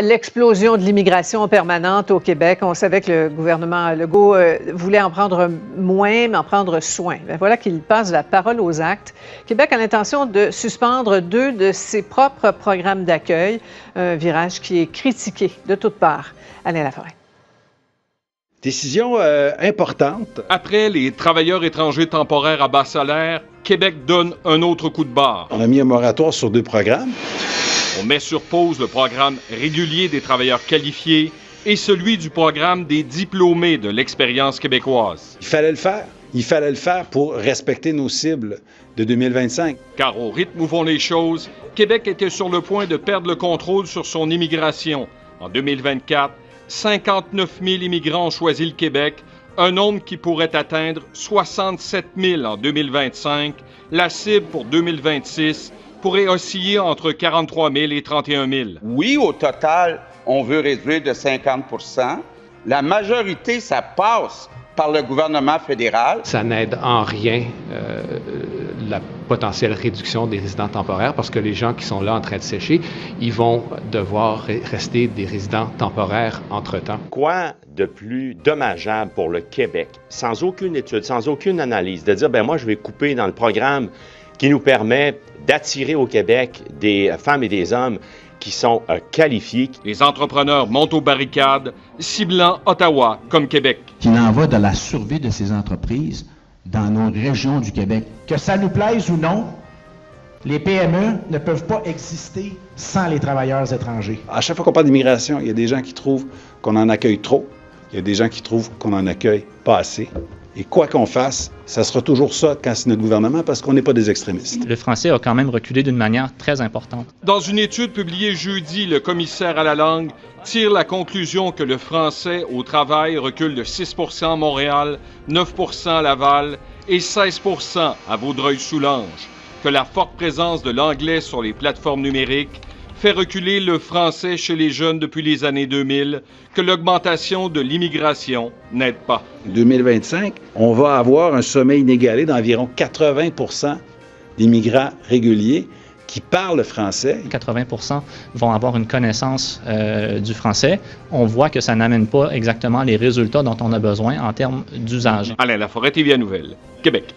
L'explosion de l'immigration permanente au Québec, on savait que le gouvernement Legault voulait en prendre moins, mais en prendre soin. Bien, voilà qu'il passe de la parole aux actes. Québec a l'intention de suspendre 2 de ses propres programmes d'accueil, un virage qui est critiqué de toutes parts. Alain Laforêt. Décision importante. Après les travailleurs étrangers temporaires à bas salaire, Québec donne un autre coup de barre. On a mis un moratoire sur 2 programmes. On met sur pause le programme régulier des travailleurs qualifiés et celui du programme des diplômés de l'expérience québécoise. Il fallait le faire. Il fallait le faire pour respecter nos cibles de 2025. Car au rythme où vont les choses, Québec était sur le point de perdre le contrôle sur son immigration. En 2024, 59 000 immigrants ont choisi le Québec, un nombre qui pourrait atteindre 67 000 en 2025. La cible pour 2026 pourrait osciller entre 43 000 et 31 000. Oui, au total, on veut réduire de 50 %. La majorité, ça passe par le gouvernement fédéral. Ça n'aide en rien la potentielle réduction des résidents temporaires parce que les gens qui sont là en train de sécher, ils vont devoir rester des résidents temporaires entre-temps. Quoi de plus dommageable pour le Québec, sans aucune étude, sans aucune analyse, de dire, moi, je vais couper dans le programme qui nous permet d'attirer au Québec des femmes et des hommes qui sont qualifiés. Les entrepreneurs montent aux barricades, ciblant Ottawa comme Québec. Il en va de la survie de ces entreprises dans nos régions du Québec. Que ça nous plaise ou non, les PME ne peuvent pas exister sans les travailleurs étrangers. À chaque fois qu'on parle d'immigration, il y a des gens qui trouvent qu'on en accueille trop. Il y a des gens qui trouvent qu'on en accueille pas assez. Et quoi qu'on fasse, ça sera toujours ça quand c'est notre gouvernement parce qu'on n'est pas des extrémistes. Le français a quand même reculé d'une manière très importante. Dans une étude publiée jeudi, le commissaire à la langue tire la conclusion que le français au travail recule de 6 % à Montréal, 9 % à Laval et 16 % à Vaudreuil-Soulanges, que la forte présence de l'anglais sur les plateformes numériques fait reculer le français chez les jeunes depuis les années 2000, que l'augmentation de l'immigration n'aide pas. En 2025, on va avoir un sommet inégalé d'environ 80 % d'immigrants réguliers qui parlent français. 80 % vont avoir une connaissance du français. On voit que ça n'amène pas exactement les résultats dont on a besoin en termes d'usage. Alain Laforêt, TVA Nouvelle, Québec.